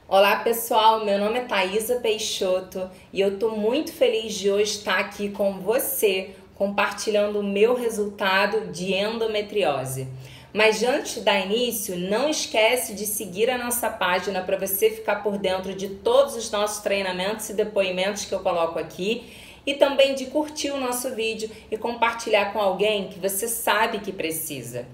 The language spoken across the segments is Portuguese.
Olá pessoal, meu nome é Thaisa Peixoto e eu tô muito feliz de hoje estar aqui com você compartilhando o meu resultado de endometriose. Mas antes de dar início, não esquece de seguir a nossa página para você ficar por dentro de todos os nossos treinamentos e depoimentos que eu coloco aqui e também de curtir o nosso vídeo e compartilhar com alguém que você sabe que precisa.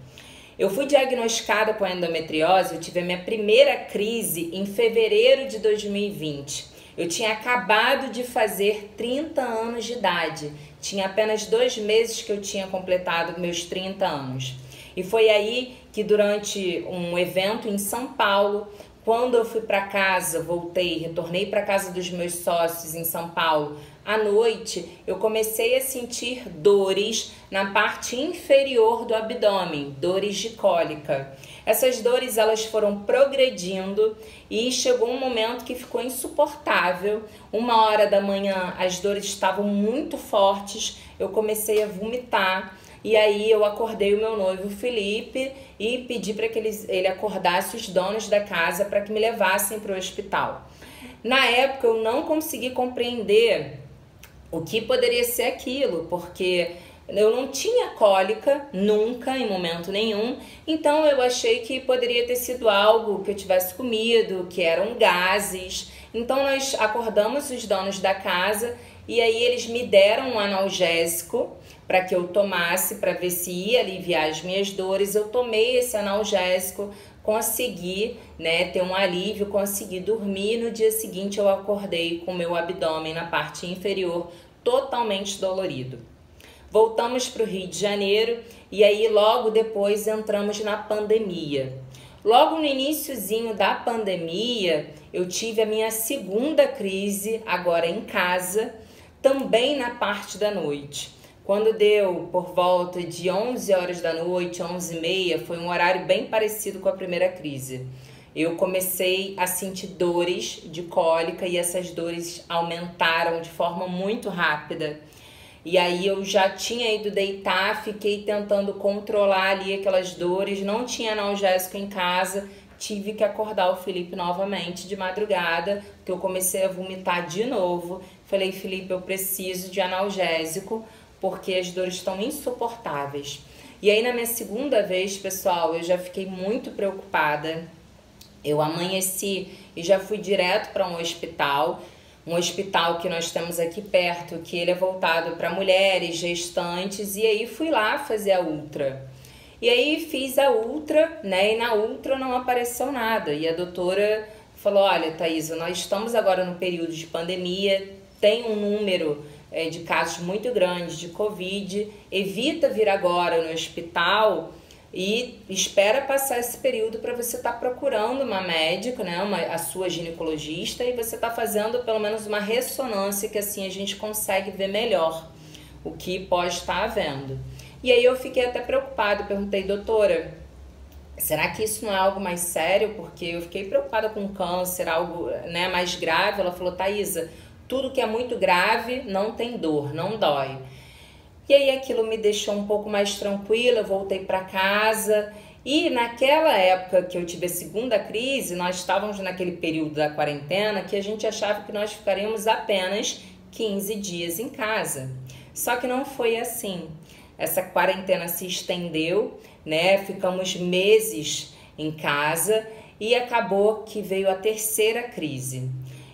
Eu fui diagnosticada com endometriose, eu tive a minha primeira crise em fevereiro de 2020. Eu tinha acabado de fazer 30 anos de idade, tinha apenas 2 meses que eu tinha completado meus 30 anos. E foi aí que durante um evento em São Paulo, quando eu fui para casa, retornei para casa dos meus sócios em São Paulo, à noite eu comecei a sentir dores na parte inferior do abdômen, dores de cólica. Essas dores elas foram progredindo e chegou um momento que ficou insuportável. 1h da manhã as dores estavam muito fortes, eu comecei a vomitar. E aí eu acordei o meu noivo Felipe e pedi para que ele acordasse os donos da casa para que me levassem para o hospital. Na época eu não consegui compreender o que poderia ser aquilo, porque eu não tinha cólica, nunca, em momento nenhum, então eu achei que poderia ter sido algo que eu tivesse comido, que eram gases. Então nós acordamos os donos da casa e aí eles me deram um analgésico para que eu tomasse, para ver se ia aliviar as minhas dores. Eu tomei esse analgésico, consegui, ter um alívio, consegui dormir. No dia seguinte eu acordei com o meu abdômen na parte inferior totalmente dolorido. Voltamos para o Rio de Janeiro e aí logo depois entramos na pandemia. Logo no iniciozinho da pandemia, eu tive a minha segunda crise, agora em casa, também na parte da noite. Quando deu por volta de 11 horas da noite, 11h30, foi um horário bem parecido com a primeira crise. Eu comecei a sentir dores de cólica e essas dores aumentaram de forma muito rápida. E aí eu já tinha ido deitar, fiquei tentando controlar ali aquelas dores, não tinha analgésico em casa, tive que acordar o Felipe novamente de madrugada, porque eu comecei a vomitar de novo. Falei, Felipe, eu preciso de analgésico, porque as dores estão insuportáveis. E aí na minha segunda vez, pessoal, eu já fiquei muito preocupada. Eu amanheci e já fui direto para um hospital que nós temos aqui perto, que ele é voltado para mulheres gestantes, e aí fui lá fazer a ultra. E aí fiz a ultra, e na ultra não apareceu nada. E a doutora falou, olha, Thaisa, nós estamos agora no período de pandemia, tem um número de casos muito grandes de Covid, evita vir agora no hospital e espera passar esse período para você estar procurando uma médica, a sua ginecologista, e você está fazendo pelo menos uma ressonância, que assim a gente consegue ver melhor o que pode estar havendo. E aí eu fiquei até preocupada, perguntei, doutora, será que isso não é algo mais sério? Porque eu fiquei preocupada com câncer, algo mais grave. Ela falou, Thaisa, tudo que é muito grave não tem dor, não dói. E aí aquilo me deixou um pouco mais tranquila, eu voltei para casa. E naquela época que eu tive a segunda crise, nós estávamos naquele período da quarentena que a gente achava que nós ficaríamos apenas 15 dias em casa. Só que não foi assim. Essa quarentena se estendeu, ficamos meses em casa e acabou que veio a terceira crise.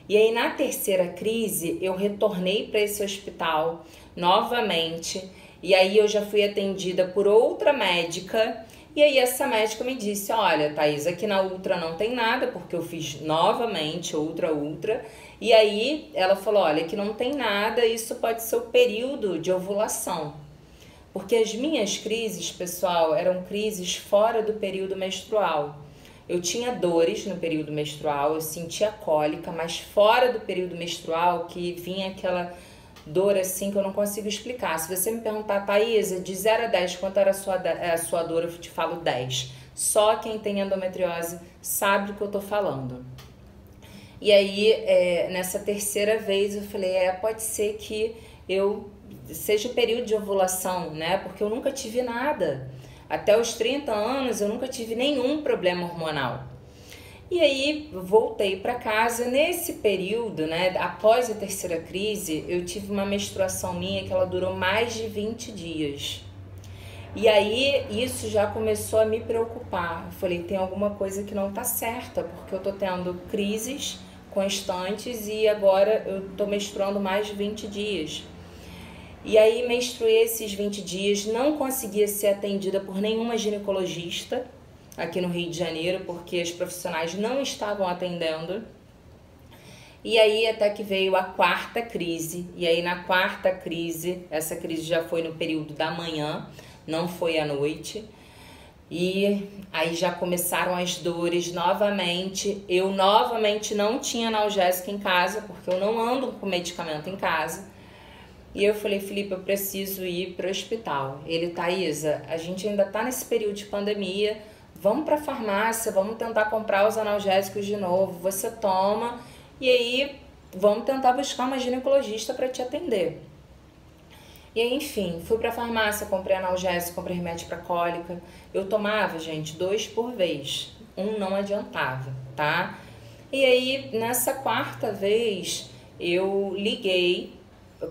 E aí na terceira crise eu retornei para esse hospital novamente, e aí eu já fui atendida por outra médica, e aí essa médica me disse, olha, Thaisa, aqui na ultra não tem nada, porque eu fiz novamente outra ultra, e aí ela falou, olha, aqui não tem nada, isso pode ser o período de ovulação. Porque as minhas crises, pessoal, eram crises fora do período menstrual. Eu tinha dores no período menstrual, eu sentia cólica, mas fora do período menstrual que vinha aquela dor assim que eu não consigo explicar. Se você me perguntar, Thaisa, de 0 a 10, quanto era a sua dor, eu te falo 10. Só quem tem endometriose sabe do que eu tô falando. E aí, nessa terceira vez, eu falei, pode ser que eu seja o período de ovulação, porque eu nunca tive nada. Até os 30 anos, eu nunca tive nenhum problema hormonal. E aí voltei para casa. Nesse período, né, após a terceira crise, eu tive uma menstruação minha que ela durou mais de 20 dias. E aí isso já começou a me preocupar. Eu falei, tem alguma coisa que não tá certa, porque eu tô tendo crises constantes e agora eu tô menstruando mais de 20 dias. E aí menstruei esses 20 dias, não conseguia ser atendida por nenhuma ginecologista aqui no Rio de Janeiro, porque as profissionais não estavam atendendo. E aí até que veio a quarta crise. E aí na quarta crise, essa crise já foi no período da manhã, não foi à noite. E aí já começaram as dores novamente. Eu novamente não tinha analgésico em casa, porque eu não ando com medicamento em casa. E eu falei, Felipe, eu preciso ir para o hospital. Ele, Thaisa, a gente ainda tá nesse período de pandemia, vamos para a farmácia, vamos tentar comprar os analgésicos de novo, você toma e aí vamos tentar buscar uma ginecologista para te atender. E aí, enfim, fui pra farmácia, comprei analgésico, comprei remédio pra cólica. Eu tomava, gente, 2 por vez. Um não adiantava, tá? E aí, nessa quarta vez, eu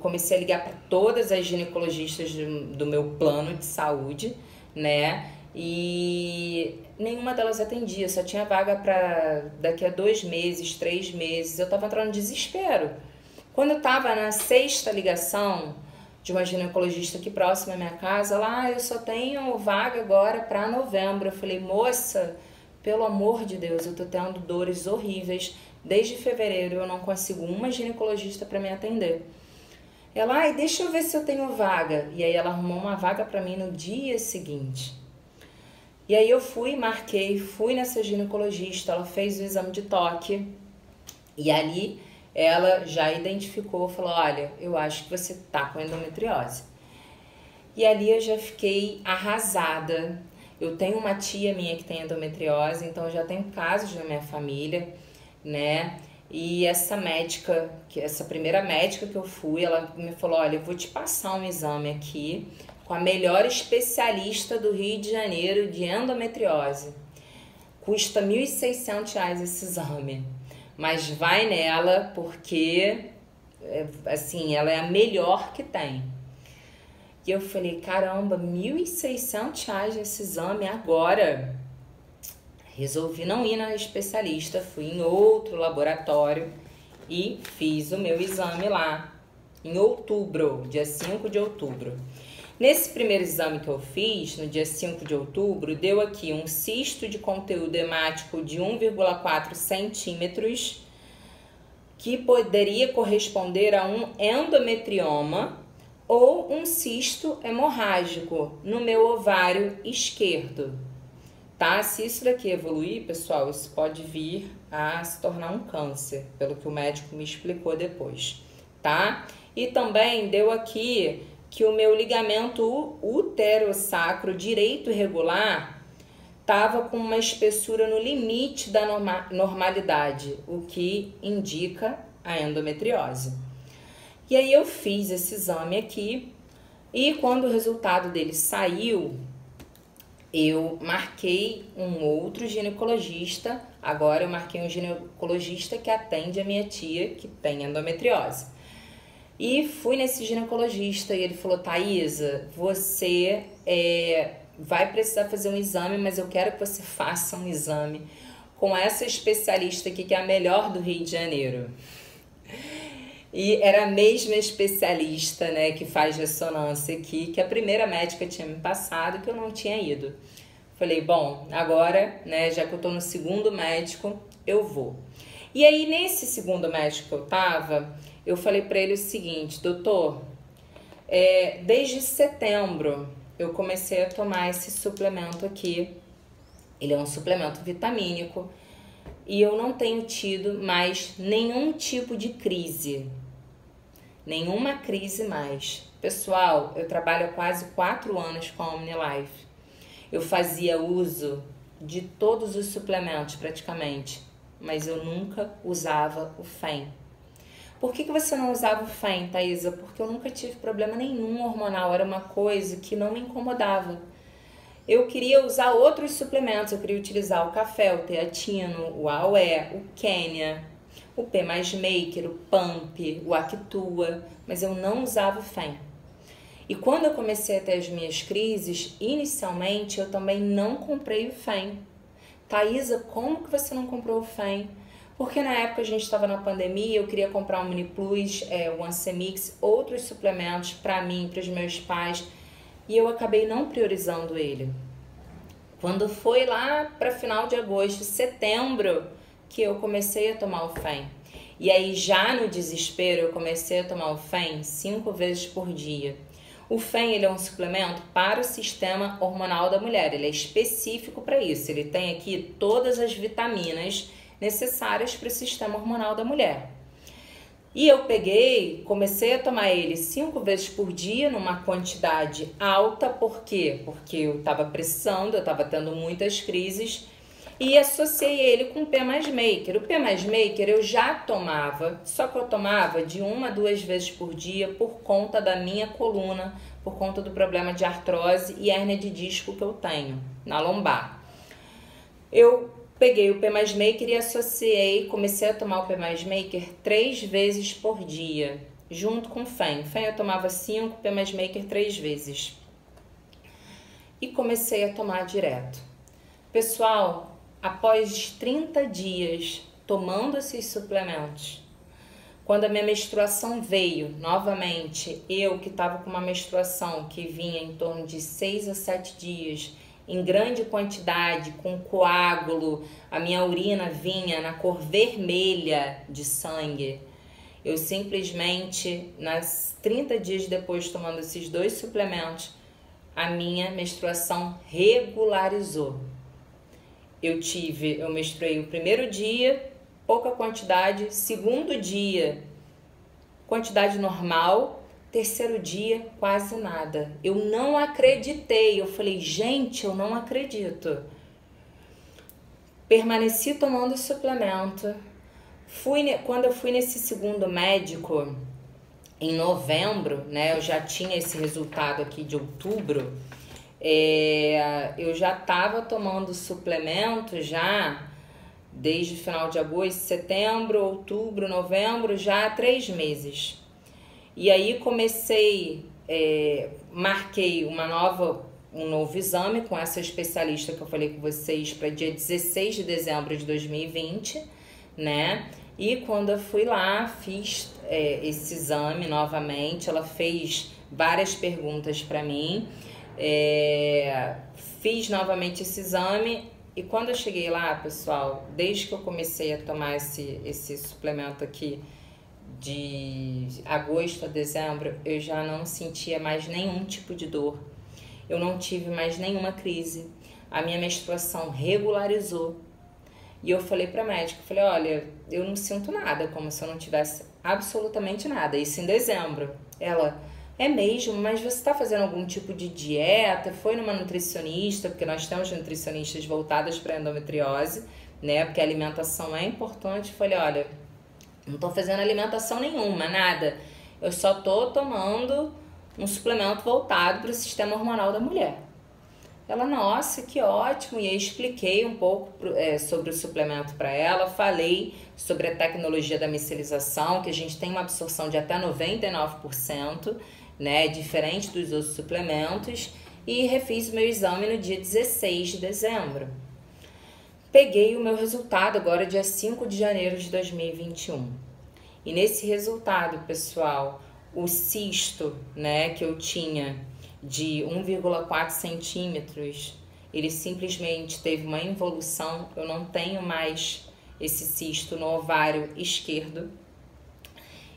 comecei a ligar para todas as ginecologistas do meu plano de saúde, né? E nenhuma delas atendia, só tinha vaga para daqui a 2 meses, 3 meses. Eu tava entrando em desespero. Quando eu tava na sexta ligação de uma ginecologista aqui próxima à minha casa, lá eu só tenho vaga agora para novembro. Eu falei, moça, pelo amor de Deus, eu tô tendo dores horríveis. Desde fevereiro eu não consigo uma ginecologista para me atender. Ela, ai, deixa eu ver se eu tenho vaga. E aí ela arrumou uma vaga para mim no dia seguinte. E aí eu fui nessa ginecologista, ela fez o exame de toque. E ali ela já identificou, falou, olha, eu acho que você tá com endometriose. E ali eu já fiquei arrasada. Eu tenho uma tia minha que tem endometriose, então eu já tenho casos na minha família, né? E essa primeira médica que eu fui, ela me falou, olha, eu vou te passar um exame aqui com a melhor especialista do Rio de Janeiro de endometriose. Custa R$ 1.600 esse exame. Mas vai nela porque, assim, ela é a melhor que tem. E eu falei, caramba, R$ 1.600 esse exame agora. Resolvi não ir na especialista, fui em outro laboratório e fiz o meu exame lá, em outubro, dia 5 de outubro. Nesse primeiro exame que eu fiz, no dia 5 de outubro, deu aqui um cisto de conteúdo hemático de 1,4 centímetros, que poderia corresponder a um endometrioma ou um cisto hemorrágico no meu ovário esquerdo. Tá? Se isso daqui evoluir, pessoal, isso pode vir a se tornar um câncer, pelo que o médico me explicou depois, tá? E também deu aqui que o meu ligamento uterosacro direito irregular estava com uma espessura no limite da normalidade, o que indica a endometriose. E aí eu fiz esse exame aqui e quando o resultado dele saiu, eu marquei um outro ginecologista. Agora eu marquei um ginecologista que atende a minha tia que tem endometriose. E fui nesse ginecologista e ele falou, Thaisa, você vai precisar fazer um exame, mas eu quero que você faça um exame com essa especialista aqui que é a melhor do Rio de Janeiro. E era a mesma especialista, né, que faz ressonância aqui, que a primeira médica tinha me passado, que eu não tinha ido. Falei, bom, agora, né, já que eu tô no segundo médico, eu vou. E aí, nesse segundo médico que eu tava, eu falei pra ele o seguinte, doutor, desde setembro eu comecei a tomar esse suplemento aqui. Ele é um suplemento vitamínico e eu não tenho tido mais nenhum tipo de crise. Nenhuma crise mais. Pessoal, eu trabalho há quase 4 anos com a OmniLife. Eu fazia uso de todos os suplementos praticamente, mas eu nunca usava o FEM. Por que você não usava o FEM, Thaisa? Porque eu nunca tive problema nenhum hormonal, era uma coisa que não me incomodava. eu queria usar outros suplementos, eu queria utilizar o café, o teatino, o AOE, o Quênia, o P mais Maker, o Pump, o Actua, mas eu não usava o FEM. E quando eu comecei a ter as minhas crises, inicialmente eu também não comprei o FEM. Thaisa, como que você não comprou o FEM? Porque na época a gente estava na pandemia, eu queria comprar um Mini Plus, o Ancemix, outros suplementos para mim, para os meus pais, e eu acabei não priorizando ele. Quando foi lá para final de agosto, setembro, que eu comecei a tomar o FEM. E aí já no desespero eu comecei a tomar o FEM 5 vezes por dia. O FEM ele é um suplemento para o sistema hormonal da mulher, ele é específico para isso, ele tem aqui todas as vitaminas necessárias para o sistema hormonal da mulher. E eu comecei a tomar ele 5 vezes por dia, numa quantidade alta, por quê? Porque eu estava precisando, eu estava tendo muitas crises, e associei ele com o P mais Maker. O P mais Maker eu já tomava, só que eu tomava de 1 a 2 vezes por dia por conta da minha coluna, por conta do problema de artrose e hérnia de disco que eu tenho na lombar. Eu peguei o P mais Maker e associei, comecei a tomar o P mais Maker 3 vezes por dia, junto com o FEM. FEM eu tomava 5, P mais Maker 3 vezes. E comecei a tomar direto. Pessoal, após 30 dias tomando esses suplementos, quando a minha menstruação veio novamente, eu que estava com uma menstruação que vinha em torno de 6 a 7 dias, em grande quantidade, com coágulo, a minha urina vinha na cor vermelha de sangue. Eu simplesmente, nas 30 dias depois tomando esses 2 suplementos, a minha menstruação regularizou. Eu menstruei o primeiro dia, pouca quantidade, segundo dia, quantidade normal, terceiro dia, quase nada. Eu não acreditei, eu falei, gente, eu não acredito. Permaneci tomando o suplemento. Quando eu fui nesse segundo médico, em novembro, né, eu já tinha esse resultado aqui de outubro, eu já estava tomando suplemento já desde o final de agosto, setembro, outubro, novembro, já há 3 meses. E aí marquei um novo exame com essa especialista que eu falei com vocês para dia 16 de dezembro de 2020, né? E quando eu fui lá, fiz esse exame novamente, ela fez várias perguntas para mim, fiz novamente esse exame e quando eu cheguei lá, pessoal, desde que eu comecei a tomar esse suplemento aqui de agosto a dezembro, eu já não sentia mais nenhum tipo de dor, eu não tive mais nenhuma crise, a minha menstruação regularizou. E eu falei pra médica, falei, olha, eu não sinto nada, como se eu não tivesse absolutamente nada. Isso em dezembro. Ela, é mesmo, mas você tá fazendo algum tipo de dieta? Foi numa nutricionista, porque nós temos nutricionistas voltadas para endometriose, né? Porque a alimentação é importante. Eu falei, olha, não tô fazendo alimentação nenhuma, nada. Eu só tô tomando um suplemento voltado para o sistema hormonal da mulher. Ela, nossa, que ótimo, e aí expliquei um pouco sobre o suplemento para ela, falei sobre a tecnologia da micelização, que a gente tem uma absorção de até 99%, né, diferente dos outros suplementos, e refiz o meu exame no dia 16 de dezembro. Peguei o meu resultado agora dia 5 de janeiro de 2021. E nesse resultado, pessoal, o cisto, né, que eu tinha de 1,4 centímetros, ele simplesmente teve uma involução, eu não tenho mais esse cisto no ovário esquerdo.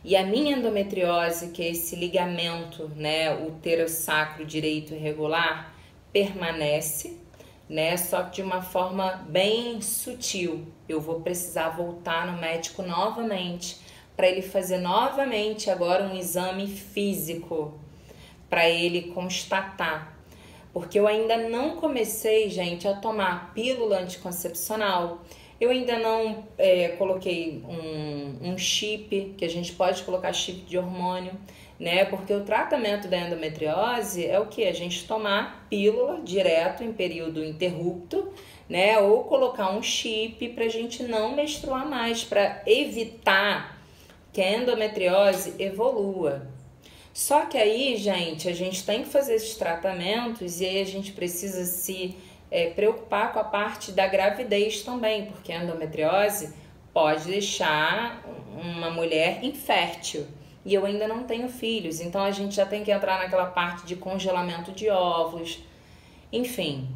E a minha endometriose, que é esse ligamento, né, uterosacro direito irregular, permanece, né, só que de uma forma bem sutil. Eu vou precisar voltar no médico novamente, para ele fazer novamente agora um exame físico, para ele constatar, porque eu ainda não comecei, gente, a tomar pílula anticoncepcional, eu ainda não coloquei um chip, que a gente pode colocar chip de hormônio, né? Porque o tratamento da endometriose é o que? A gente tomar pílula direto em período interrupto, né? Ou colocar um chip para a gente não menstruar mais, para evitar que a endometriose evolua. Só que aí, gente, a gente tem que fazer esses tratamentos e aí a gente precisa se preocupar com a parte da gravidez também, porque a endometriose pode deixar uma mulher infértil. E eu ainda não tenho filhos, então a gente já tem que entrar naquela parte de congelamento de óvulos. Enfim,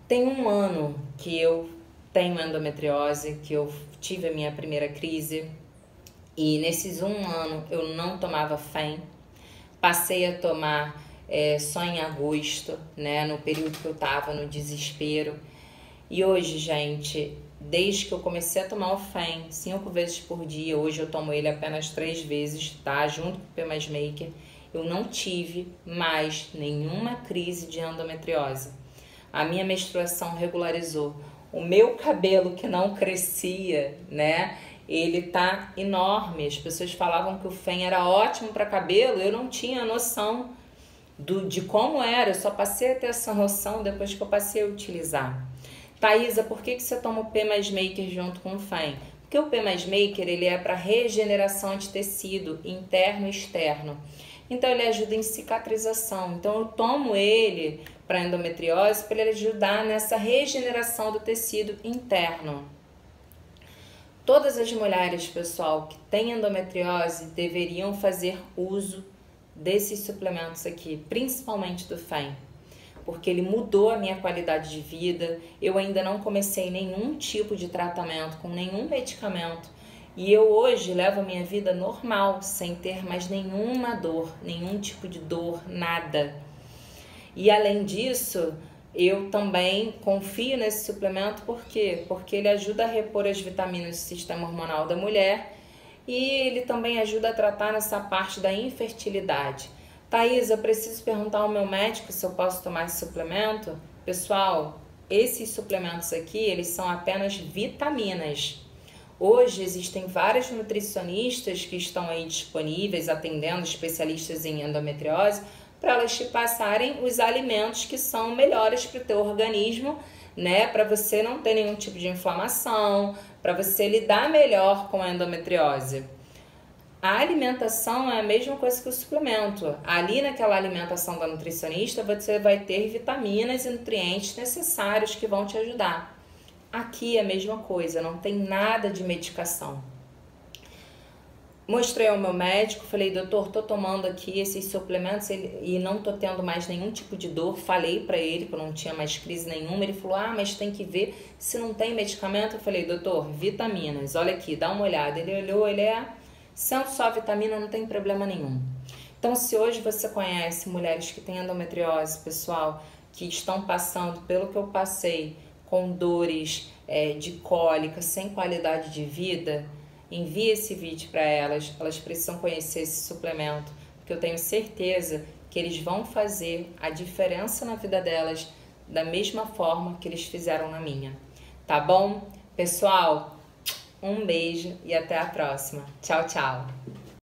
tem 1 ano que eu tenho endometriose, que eu tive a minha primeira crise. E nesses 1 ano eu não tomava FEM. Passei a tomar só em agosto, né? No período que eu tava no desespero. E hoje, gente, desde que eu comecei a tomar o FEM 5 vezes por dia, hoje eu tomo ele apenas 3 vezes, tá? Junto com o P+Maker, eu não tive mais nenhuma crise de endometriose. A minha menstruação regularizou. O meu cabelo que não crescia, né? Ele tá enorme. As pessoas falavam que o FEM era ótimo para cabelo, eu não tinha noção de como era, eu só passei a ter essa noção depois que eu passei a utilizar. Thaisa, por que você toma o P+Maker junto com o FEM? Porque o P+Maker ele é para regeneração de tecido interno e externo. Então ele ajuda em cicatrização. Então eu tomo ele para endometriose para ele ajudar nessa regeneração do tecido interno. Todas as mulheres, pessoal, que têm endometriose deveriam fazer uso desses suplementos aqui, principalmente do FEM, porque ele mudou a minha qualidade de vida. Eu ainda não comecei nenhum tipo de tratamento com nenhum medicamento e eu hoje levo a minha vida normal, sem ter mais nenhuma dor, nenhum tipo de dor, nada. E além disso, eu também confio nesse suplemento, por quê? Porque ele ajuda a repor as vitaminas do sistema hormonal da mulher e ele também ajuda a tratar nessa parte da infertilidade. Thaisa, eu preciso perguntar ao meu médico se eu posso tomar esse suplemento? Pessoal, esses suplementos aqui, eles são apenas vitaminas. Hoje existem vários nutricionistas que estão aí disponíveis, atendendo especialistas em endometriose, para elas te passarem os alimentos que são melhores para o teu organismo, né? Para você não ter nenhum tipo de inflamação, para você lidar melhor com a endometriose. A alimentação é a mesma coisa que o suplemento. Ali naquela alimentação da nutricionista, você vai ter vitaminas e nutrientes necessários que vão te ajudar. Aqui é a mesma coisa, não tem nada de medicação. Mostrei ao meu médico, falei, doutor, tô tomando aqui esses suplementos e não tô tendo mais nenhum tipo de dor. Falei pra ele que eu não tinha mais crise nenhuma. Ele falou, mas tem que ver se não tem medicamento. Eu falei, doutor, vitaminas, olha aqui, dá uma olhada. Ele olhou, sendo só vitamina, não tem problema nenhum. Então, se hoje você conhece mulheres que têm endometriose, pessoal, que estão passando pelo que eu passei, com dores de cólica, sem qualidade de vida, envie esse vídeo para elas. Elas precisam conhecer esse suplemento, porque eu tenho certeza que eles vão fazer a diferença na vida delas da mesma forma que eles fizeram na minha. Tá bom? Pessoal, um beijo e até a próxima. Tchau, tchau!